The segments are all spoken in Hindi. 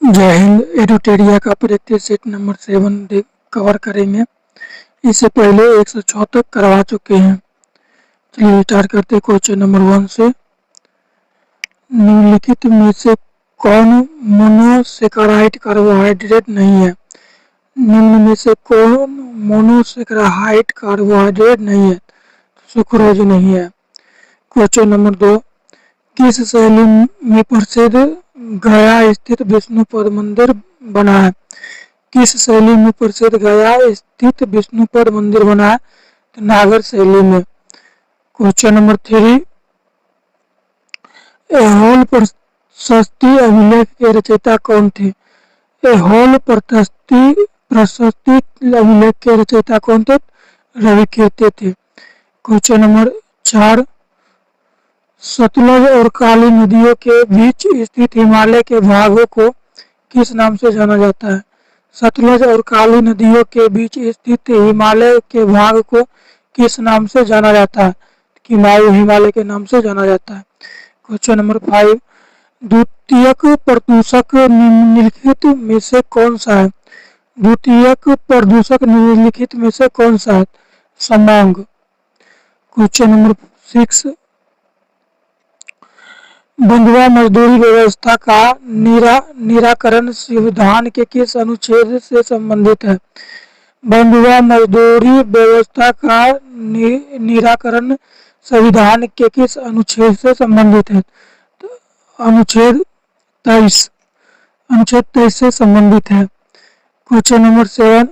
जय हिंद। एडुटेरिया का प्रैक्टिस सेट नंबर 7 कवर करेंगे। इससे पहले 106 तक करवा चुके हैं। चलिए स्टार्ट करते क्वेश्चन नंबर 1 से। निम्नलिखित में से कौन मोनोसेकेराइड कार्बोहाइड्रेट नहीं है? निम्न में से कौन मोनोसेकेराइड कार्बोहाइड्रेट नहीं है? सुक्रोज नहीं है। क्वेश्चन नंबर 2, किस शैली में प्रसिद्ध गया स्थित विष्णुपद मंदिर बना है? किस शैली में प्रसिद्ध गया स्थित विष्णुपद मंदिर बना है? तो नागर शैली में। क्वेश्चन नंबर 3, एहोल प्रशस्ति अभिलेख के रचयिता कौन थे? एहोल प्रशस्ति अभिलेख के रचयिता कौन थे? रवि कीर्ति थे। क्वेश्चन नंबर 4, सतलज और काली नदियों के बीच स्थित हिमालय के भागों को किस नाम से जाना जाता है? सतलज और काली नदियों के बीच स्थित हिमालय के भाग को किस नाम से जाना जाता है? किमायू हिमालय के नाम से जाना जाता है। क्वेश्चन नंबर 5, द्वितीयक प्रदूषक निम्नलिखित में से कौन सा है? द्वितीयक प्रदूषक निम्नलिखित में से कौन सा है? समोंग। क्वेश्चन नंबर 6, बंधुआ मजदूरी व्यवस्था का निराकरण संविधान के किस अनुच्छेद से संबंधित है? बंधुआ मजदूरी व्यवस्था का निराकरण संविधान के किस अनुच्छेद से संबंधित है? तो अनुच्छेद 23 से संबंधित है। क्वेश्चन नंबर 7,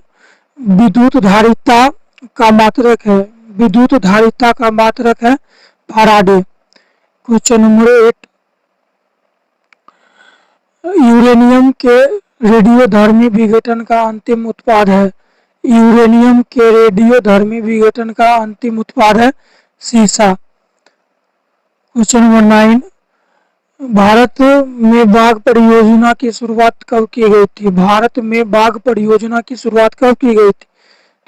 विद्युत धारिता का मात्रक है। विद्युत धारिता का मात्रक है फैराडे। क्वेश्चन नंबर 8, यूरेनियम के रेडियोधर्मी विघटन का अंतिम उत्पाद है। यूरेनियम के रेडियोधर्मी विघटन का अंतिम उत्पाद है सीसा। क्वेश्चन नंबर 9, भारत में बाघ परियोजना की शुरुआत कब की गई थी? भारत में बाघ परियोजना की शुरुआत कब की गई थी?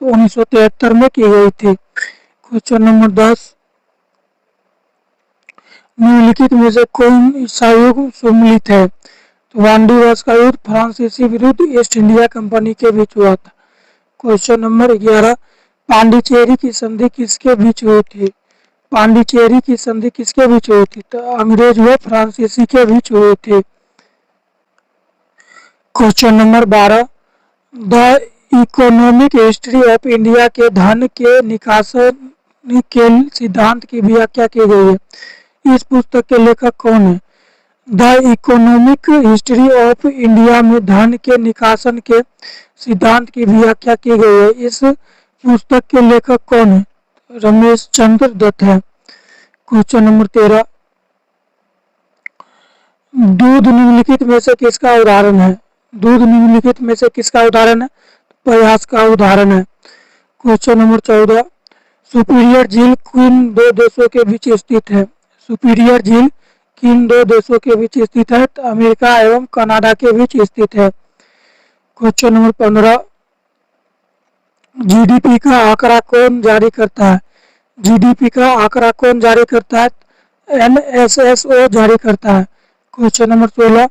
तो 1973 में की गई थी। क्वेश्चन नंबर 10, निम्नलिखित में से कौन सा युद्ध सम्मिलित है? तो वांडी वर्ष का युद्ध फ्रांसीसी विरुद्ध ईस्ट इंडिया कंपनी के बीच हुआ था। क्वेश्चन नंबर 11, पांडिचेरी की संधि किसके बीच हुई थी? पांडिचेरी की संधि किसके बीच हुई थी? तो अंग्रेज व फ्रांसीसी के बीच हुई थी। Question number 12, the economic history of India के धन के निकासन के सिद्धांत की व्याख्या की गई है। इस पुस्तक के लेखक कौन है? The economic history of India में धन के निकासन के सिद्धांत की व्याख्या की गई है। इस पुस्तक के लेखक कौन है? रमेश चंद्र दत्त है। क्वेश्चन नंबर 13, दूध निम्नलिखित में से किसका उदाहरण है? दूध निम्नलिखित में से किसका उदाहरण है? प्रयास का उदाहरण है। क्वेश्चन नंबर 14, सुपीरियर झील किन दो देशों के बीच स्थित है? सुपीरियर झील किन दो देशों के बीच स्थित है? तो अमेरिका एवं कनाडा के बीच स्थित है। क्वेश्चन नंबर 15, जीडीपी का आंकड़ा कौन जारी करता है? जीडीपी का आंकड़ा कौन जारी करता है? एनएसएसओ जारी करता है। क्वेश्चन नंबर 16,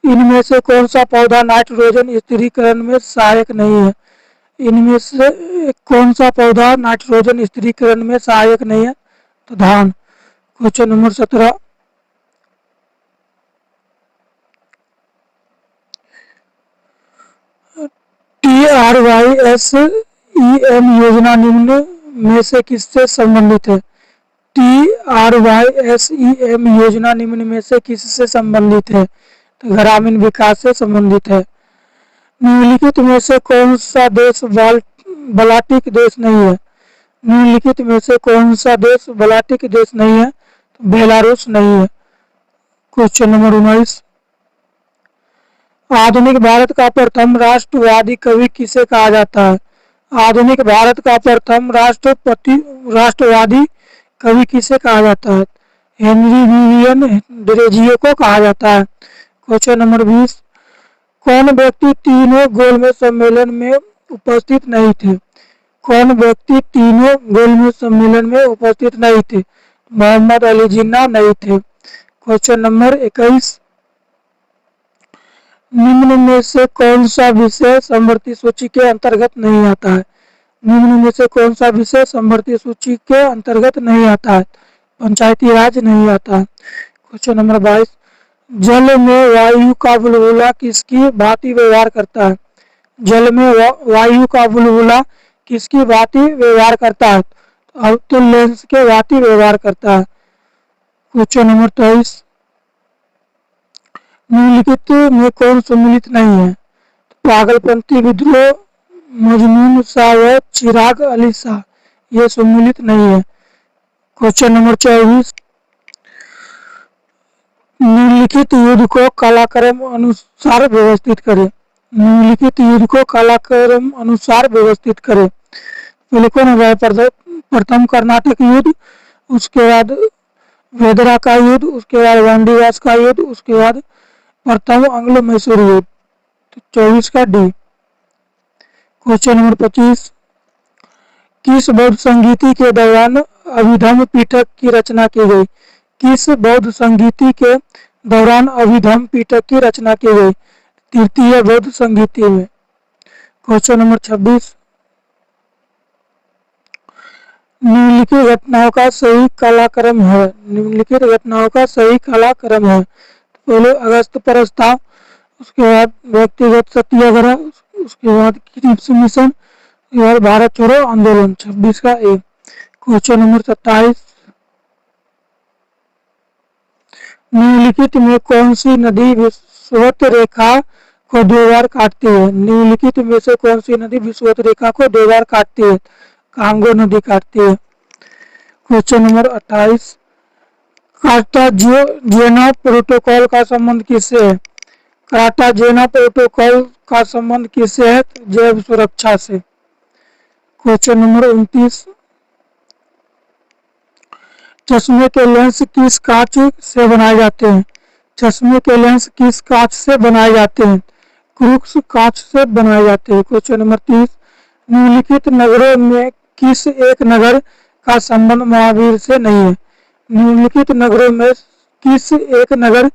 इनमें से कौन सा पौधा नाइट्रोजन स्थिरीकरण में सहायक नहीं है? इनमें से कौन सा पौधा नाइट्रोजन स्थिरीकरण में सहायक नहीं है? तो धान। क्वेश्चन नंबर 17, TRYSEM योजना निम्न में से किससे संबंधित है? TRYSEM योजना निम्न में से किससे संबंधित है? तो ग्रामीण विकास से संबंधित है। निम्नलिखित में से कौन सा देश बाल्टिक देश नहीं है? निम्नलिखित में से कौन सा देश बाल्टिक देश नहीं है? तो बेलारूस नहीं है। क्वेश्चन नंबर 19, आधुनिक भारत का प्रथम राष्ट्रवादी कवि किसे कहा जाता है? आधुनिक भारत का प्रथम राष्ट्रवादी कवि किसे कहा जाता है? हेनरी विवियन थॉरेौ को कहा जाता है। क्वेश्चन नंबर 20, कौन व्यक्ति तीनों गोलमेज सम्मेलन में उपस्थित नहीं थे? कौन व्यक्ति तीनों गोलमेज सम्मेलन में उपस्थित नहीं थे? मोहम्मद अली जिन्ना नहीं थे। क्वेश्चन नंबर 21, निम्न में से कौन सा विषय समवर्ती सूची के अंतर्गत नहीं आता है? निम्न में से कौन सा विषय समवर्ती सूची के अंतर्गत नहीं आता है? पंचायती राज नहीं आता है। क्वेश्चन नंबर 22, जल में वायु का बुलबुला किसकी भांति व्यवहार करता है? जल में वायु का बुलबुला किसकी भांति व्यवहार करता है? अब तो लेंस के भांति व्यवहार करता है। क्वेश्चन नंबर 23, निम्नलिखित में कौन सम्मिलित नहीं है? पागलपंती विद्रोह, मजनून शाह व चिराग अली शाह, ये सम्मिलित नहीं है। क्वेश्चन नंबर 24, निम्नलिखित युद्ध को कालक्रम अनुसार व्यवस्थित करें। निम्नलिखित युद्ध को कालक्रम अनुसार व्यवस्थित करें। पहले कौन है? प्रथम कर्नाटक युद्ध, उसके बाद वेदरा का युद्ध, उसके बाद वांडीवास का युद्ध, उसके बाद प्रथम आंग्लो मैसूर युद्ध। तो 24 का डी। क्वेश्चन नंबर 25, किस बौद्ध संगीति के दौरान अभिधम्म पिटक की रचना की गई? किस बौद्ध संगीति के दौरान अभिधम्म पिटक की रचना की गई? तृतीय बौद्ध संगीति में। क्वेश्चन नंबर 26, निम्नलिखित घटनाओं का सही कालक्रम है। निम्नलिखित घटनाओं का सही कालक्रम है। पहले अगस्त प्रस्ताव, उसके बाद व्यक्तिगत सत्याग्रह, उसके बाद क्रिप्स मिशन, उसके बाद भारत छोड़ो आंदोलन। 26 का ए। क्वेश्चन नंबर 27, निम्नलिखित में कौन सी नदी विषुवत रेखा को 2 बार काटती है? निम्नलिखित में से कौन सी नदी विषुवत रेखा को 2 बार काटती है? कांगो नदी काटती है। क्वेश्चन नंबर 28, कार्टाजेना प्रोटोकॉल का संबंध किससे है? कार्टाजेना प्रोटोकॉल का संबंध किससे है? जैव सुरक्षा से। क्वेश्चन नंबर 29, चश्मे के लेंस किस कांच से बनाए जाते हैं? चश्मे के लेंस किस कांच से बनाए जाते हैं? क्रूक्स कांच से बनाए जाते हैं। क्वेश्चन नंबर 30, निम्नलिखित नगरों में किस एक नगर का संबंध महावीर से नहीं है? निम्नलिखित नगरों में किस एक नगर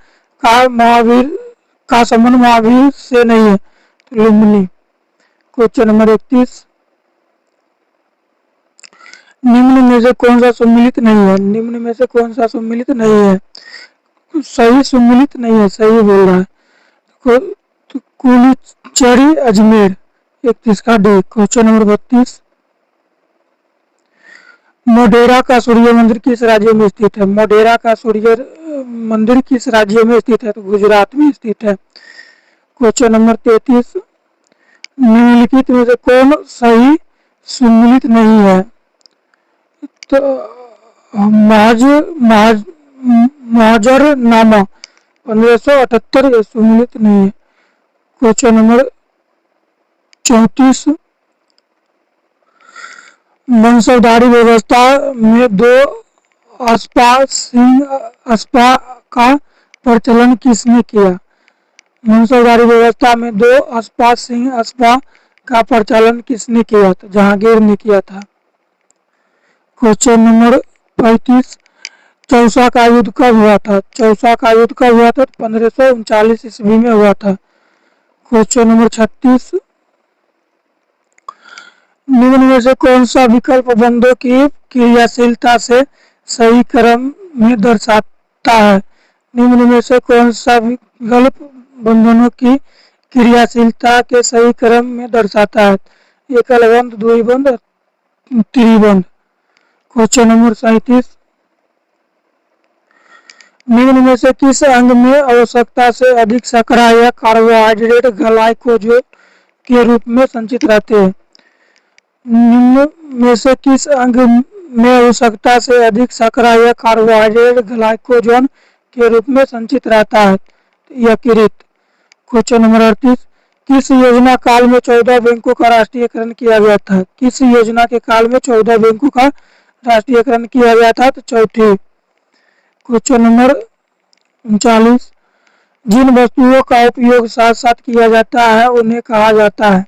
का संबंध महावीर से नहीं है? लुम्बिनी। क्वेश्चन नंबर 31, निम्न में से कौन सा सम्मिलित नहीं है? निम्न में से कौन सा सम्मिलित नहीं है? सही सम्मिलित नहीं है, सही बोल रहा है। कुलीचरी अजमेर। 31 का डी। क्वेश्चन नंबर 32, मोढेरा का सूर्य मंदिर किस राज्य में स्थित है? मोढेरा का सूर्य मंदिर किस राज्य में स्थित है? तो गुजरात में स्थित है। क्वेश्चन नंबर 33, निम्नलिखित में से कौन सही सम्मिलित नहीं है? तो महाजरनामा 1578 सम्मिलित नहीं है। क्वेश्चन नंबर 34, वंशधारी व्यवस्था में 2 अस्पा का प्रचलन किसने किया? वंशधारी व्यवस्था में 2 अस्पा का प्रचलन किसने किया? तो जहांगीर ने किया था। क्वेश्चन नंबर 35, चौसा का युद्ध कब हुआ था? चौसा का युद्ध कब हुआ था? 1539 ईस्वी में हुआ था। क्वेश्चन नंबर 36, निम्न में से कौन सा विकल्प बंधों की क्रियाशीलता से सही क्रम में दर्शाता है? निम्न में से कौन सा विकल्प बंधनों की क्रियाशीलता के सही क्रम में दर्शाता है? एकल बंध, द्विबंध, त्रिबंध। क्वेश्चन नंबर 37, निम्न में से किस अंग में आवश्यकता से अधिक शर्करा या कार्बोहाइड्रेट ग्लाइकोजन के रूप में संचित रहते हैं? निम्न में से किस अंग में आवश्यकता से अधिक शर्करा या कार्बोहाइड्रेट ग्लाइकोजन के रूप में संचित रहता है? यकृत। क्वेश्चन नंबर 38, किस योजना काल में 14 बैंकों का राष्ट्रीयकरण किया गया था? किस योजना के काल में 14 बैंकों का राष्ट्रीयकरण किया गया था? तो चौथी। क्वेश्चन नंबर 39, जिन वस्तुओं का उपयोग साथ साथ किया जाता है उन्हें कहा जाता है?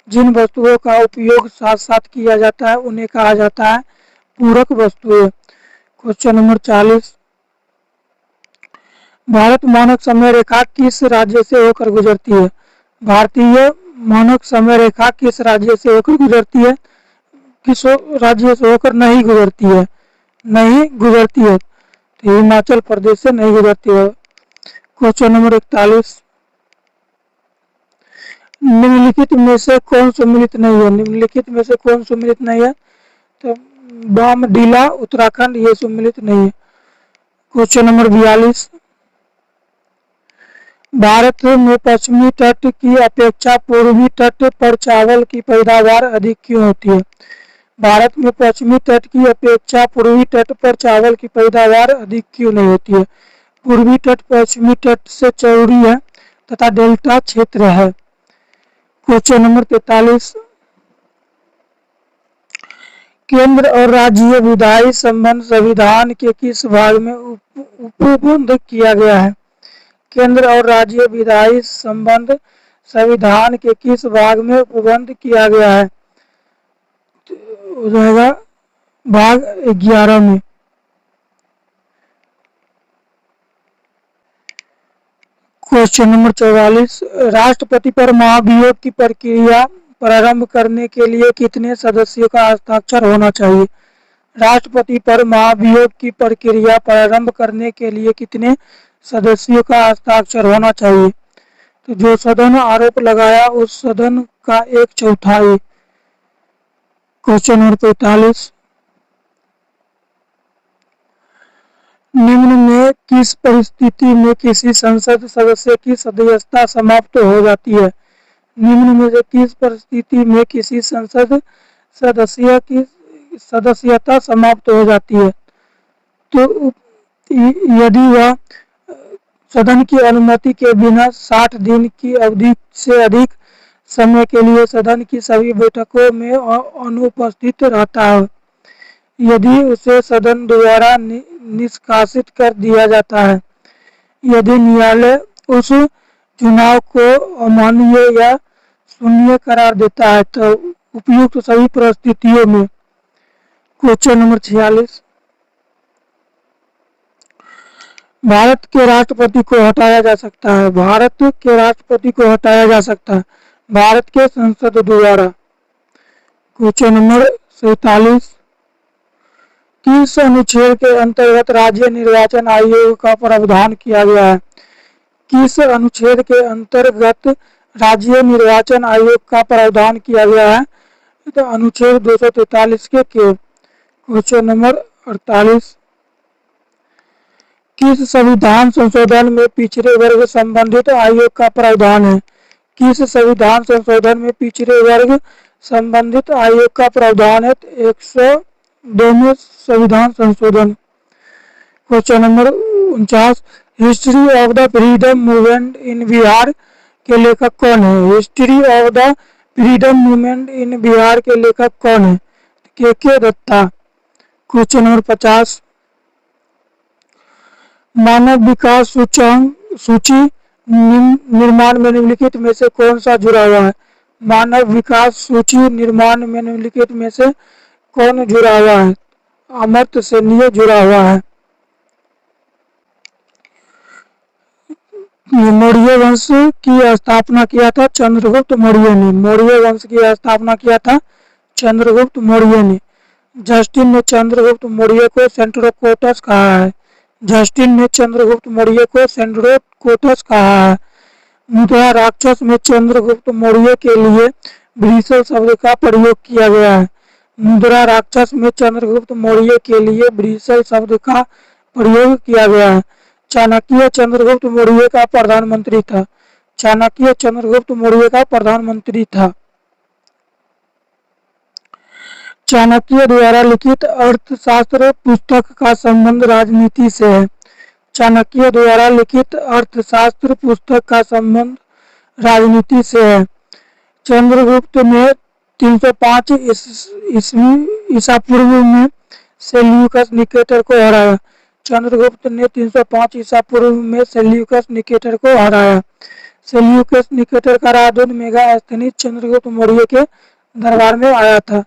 जिन वस्तुओं का उपयोग साथ साथ किया जाता है उन्हें कहा जाता है पूरक वस्तुएं। क्वेश्चन नंबर 40, भारत मानक समय रेखा किस राज्य से होकर गुजरती है? भारतीय मानक समय रेखा किस राज्य से होकर गुजरती है? किस राज्य से होकर नहीं गुजरती है? नहीं गुजरती है तो हिमाचल प्रदेश से नहीं गुजरती है। क्वेश्चन नंबर 41, निम्नलिखित में से कौन सम्मिलित नहीं है? निम्नलिखित में से कौन सम्मिलित नहीं है? तो बामडीला उत्तराखंड ये सम्मिलित नहीं है। क्वेश्चन नंबर 42, भारत में पश्चिमी तट की अपेक्षा पूर्वी तट पर चावल की पैदावार अधिक क्यों होती है? भारत में पश्चिमी तट की अपेक्षा पूर्वी तट पर चावल की पैदावार अधिक क्यों नहीं होती है? पूर्वी तट पश्चिमी तट से चौड़ी है तथा डेल्टा क्षेत्र है। क्वेश्चन नंबर 43, केंद्र और राज्य विधायी संबंध संविधान के किस भाग में उपबंध किया गया है? केंद्र और राज्य विधायी संबंध संविधान के किस भाग में उपबंध किया गया है? हो जाएगा भाग 11 में। क्वेश्चन नंबर 44, राष्ट्रपति पर महाभियोग की प्रक्रिया प्रारंभ करने के लिए कितने सदस्यों का हस्ताक्षर होना चाहिए? राष्ट्रपति पर महाभियोग की प्रक्रिया प्रारंभ करने के लिए कितने सदस्यों का हस्ताक्षर होना चाहिए? तो जो सदन आरोप लगाया उस सदन का 1/4। क्वेश्चन नंबर 45, निम्न में किस परिस्थिति में किसी संसद सदस्य की सदस्यता समाप्त हो जाती है? निम्न में से किस परिस्थिति में किसी संसद सदस्य की सदस्यता समाप्त हो जाती है? तो यदि वह सदन की अनुमति के बिना 60 दिन की अवधि से अधिक समय के लिए सदन की सभी बैठकों में अनुपस्थित रहता है, यदि उसे सदन द्वारा निष्कासित कर दिया जाता है, यदि न्यायालय उस चुनाव को अमान्य या शून्य करार देता है, तो उपयुक्त सभी परिस्थितियों में। क्वेश्चन नंबर 46, भारत के राष्ट्रपति को हटाया जा सकता है। भारत के राष्ट्रपति को हटाया जा सकता है भारत के संसद द्वारा। क्वेश्चन नंबर 47, किस अनुच्छेद के अंतर्गत राज्य निर्वाचन आयोग का प्रावधान किया गया है? किस अनुच्छेद के अंतर्गत राज्य निर्वाचन आयोग का प्रावधान किया गया है? तो अनुच्छेद 243 के। क्वेश्चन नंबर 48, किस संविधान संशोधन में पिछड़े वर्ग संबंधित आयोग का प्रावधान है? किस संविधान संशोधन में पिछड़े वर्ग संबंधित आयोग का प्रावधान है? 102 में संविधान संशोधन। Question number 49, history of the freedom movement in Bihar के लेखक कौन है? History of the freedom movement in Bihar के लेखक कौन है? के दत्ता। क्वेश्चन नंबर 50, मानव विकास सूची निर्माण में निम्नलिखित में से कौन सा जुड़ा हुआ है? मानव विकास सूची निर्माण में निम्नलिखित में से कौन जुड़ा हुआ है? अमर्त्य सेन जुड़ा हुआ है। मौर्य वंश की स्थापना किया था चंद्रगुप्त मौर्य ने। मौर्य वंश की स्थापना किया था चंद्रगुप्त मौर्य ने। जस्टिन ने चंद्रगुप्त मौर्य को सेंट्रोकोटस कहा है। जस्टिन ने चंद्रगुप्त मौर्य को सेंट्रोकोटस कहा है। मुद्रा राक्षस में चंद्रगुप्त मौर्य के लिए ब्रिसल शब्द का प्रयोग किया गया है। मुद्रा राक्षस में चंद्रगुप्त मौर्य के लिए ब्रिसल शब्द का प्रयोग किया गया है। चाणक्य चंद्रगुप्त मौर्य का प्रधानमंत्री था। चाणक्य चंद्रगुप्त मौर्य का प्रधानमंत्री था। चाणक्य द्वारा लिखित अर्थशास्त्र पुस्तक का संबंध राजनीति से है। चाणक्य द्वारा लिखित अर्थशास्त्र पुस्तक का संबंध राजनीति से है। चंद्रगुप्त ने 305 ईसा पूर्व में सेल्यूकस निकेटर को हराया। चंद्रगुप्त ने 305 ईसा पूर्व में सेल्यूकस निकेटर को हराया। सेल्यूकस निकेटर का राजदूत मेगास्थनीज चंद्रगुप्त मौर्य के दरबार में आया था।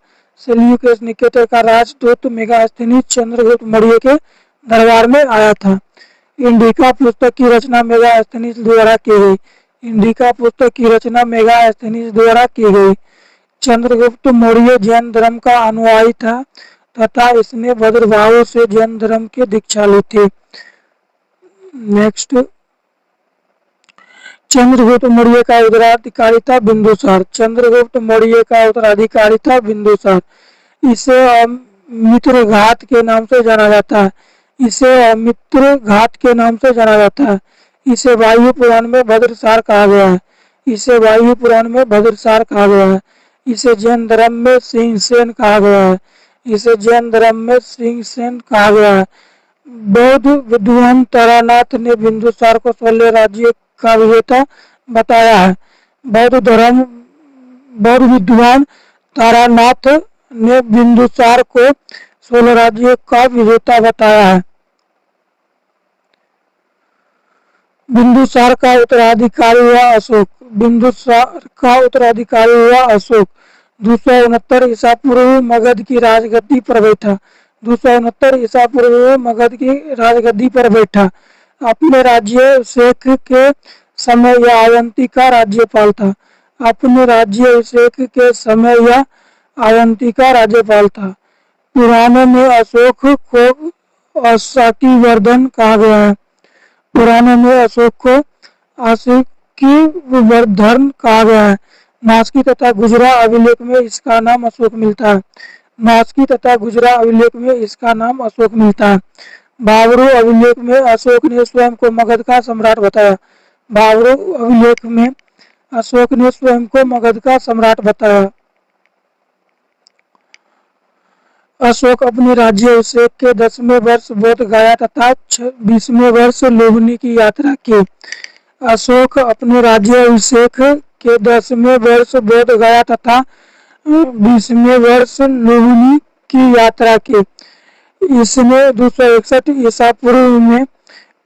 सेल्यूकस निकेटर का राजदूत मेगास्थनीज चंद्रगुप्त मौर्य के दरबार में आया था। इंडिका पुस्तक की रचना मेगास्थनीज द्वारा की गई। इंडिका पुस्तक की रचना मेगास्थनीज द्वारा की गई। चंद्रगुप्त मौर्य जैन धर्म का अनुयायी था तथा इसने भद्रभाव से जैन धर्म की दीक्षा ली थी। नेक्स्ट, चंद्रगुप्त मौर्य का उत्तराधिकारी था बिंदुसार। चंद्रगुप्त मौर्य का उत्तराधिकारी था बिंदुसार। इसे मित्र घात के नाम से जाना जाता है। इसे मित्र घात के नाम से जाना जाता है। इसे वायु पुराण में भद्रसार कहा गया है। इसे वायु पुराण में भद्रसार कहा गया है। इसे जैन धर्म में सिंहसेन कहा गया है। इसे जैन धर्म में सिंहसेन कहा गया है। बौद्ध विद्वान तारानाथ ने बिंदुसार को 16 राज्य का विजेता बताया है। बौद्ध विद्वान तारानाथ ने बिंदुसार को 16 राज्यों का विजेता बताया है। बिंदुसार का उत्तराधिकारी हुआ अशोक। बिंदुसार का उत्तराधिकारी हुआ अशोक 269 ईसा पूर्व मगध की राजगद्दी पर बैठा। 269 ईसा पूर्व मगध की राजगद्दी पर बैठा। अपने राज्याभिषेक के समय यह अवंती का राज्यपाल था। अपने राज्याभिषेक के समय यह अवंती का राज्यपाल था। पुराणों में अशोक को अशाकीवर्धन कहा गया है। पुराणों में अशोक को अशाकीवर्धन कहा गया है। नास्की तथा गुजरा अभिलेख में इसका नाम अशोक मिलता है। नास्की तथा गुजरा अभिलेख में इसका नाम अशोक मिलता है। भाबरू अभिलेख में अशोक ने स्वयं को मगध का सम्राट बताया। भाबरू अभिलेख में अशोक ने स्वयं को मगध का सम्राट बताया। अशोक अपने राज्याभिषेक के 10वें वर्ष बोध गया तथा 20वें वर्ष लुम्बिनी की यात्रा की। अशोक अपने राज्याभिषेक के 10वें वर्ष बोध गया तथा 20वें वर्ष लुम्बिनी की यात्रा की। इसने 261 ईसा पूर्व में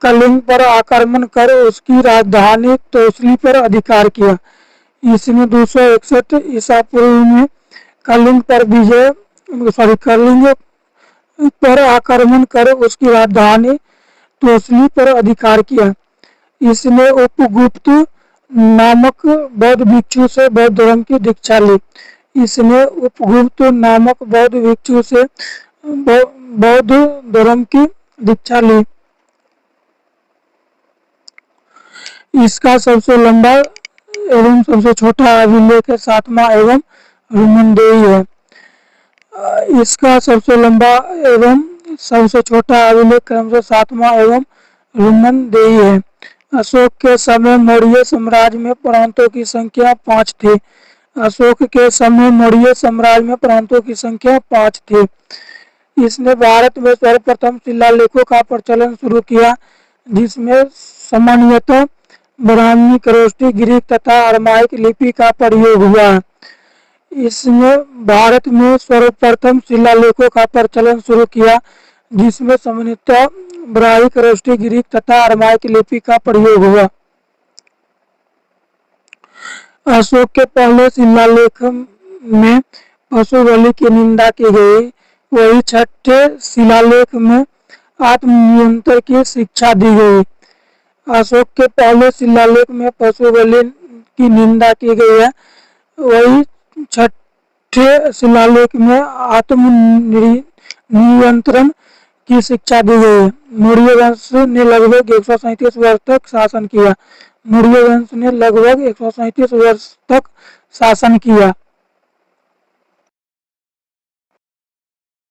कलिंग पर आक्रमण कर उसकी राजधानी तोसली पर अधिकार किया। इसने 261 ईसा पूर्व में कलिंग पर आक्रमण कर उसकी राजधानी तोसली पर अधिकार किया। इसने उपगुप्त नामक बौद्ध भिक्षु से बौद्ध धर्म की दीक्षा ली। इसने उपगुप्त नामक बौद्ध भिक्षु से बौद्ध धर्म की दीक्षा ली। इसका सबसे लंबा एवं सबसे छोटा अभिलेख 7वां एवं रुमनदेही है। इसका सबसे लंबा एवं सबसे छोटा अभिलेख क्रमशः 7वां एवं रुमनदेही है। अशोक के समय मौर्य साम्राज्य में प्रांतों की संख्या 5 थी। अशोक के समय मौर्य साम्राज्य में प्रांतों की संख्या 5 थी। इसने भारत में सर्वप्रथम शिलालेखों का प्रचलन शुरू किया, जिसमें सामान्यतः ब्राह्मी, खरोष्टी, ग्रीक तथा अरमाइक लिपि का प्रयोग हुआ। इसने भारत में सर्वप्रथम शिलालेखों का प्रचलन शुरू किया, जिसमें सामान्यतः ब्राह्मी, खरोष्टी, ग्रीक तथा अरमाइक लिपि का प्रयोग हुआ। अशोक के पहले शिलालेख में पशु बलि की निंदा की गई। वही 6ठे शिलालेख में आत्मनियंत्रण की शिक्षा दी गई। अशोक के पहले शिलालेख में पशु बलि की निंदा की गई है। वही 6ठे शिलालेख में आत्मनियंत्रण की शिक्षा दी गई है। मौर्य वंश ने लगभग 137 वर्ष तक शासन किया। मौर्य वंश ने लगभग 137 वर्ष तक शासन किया।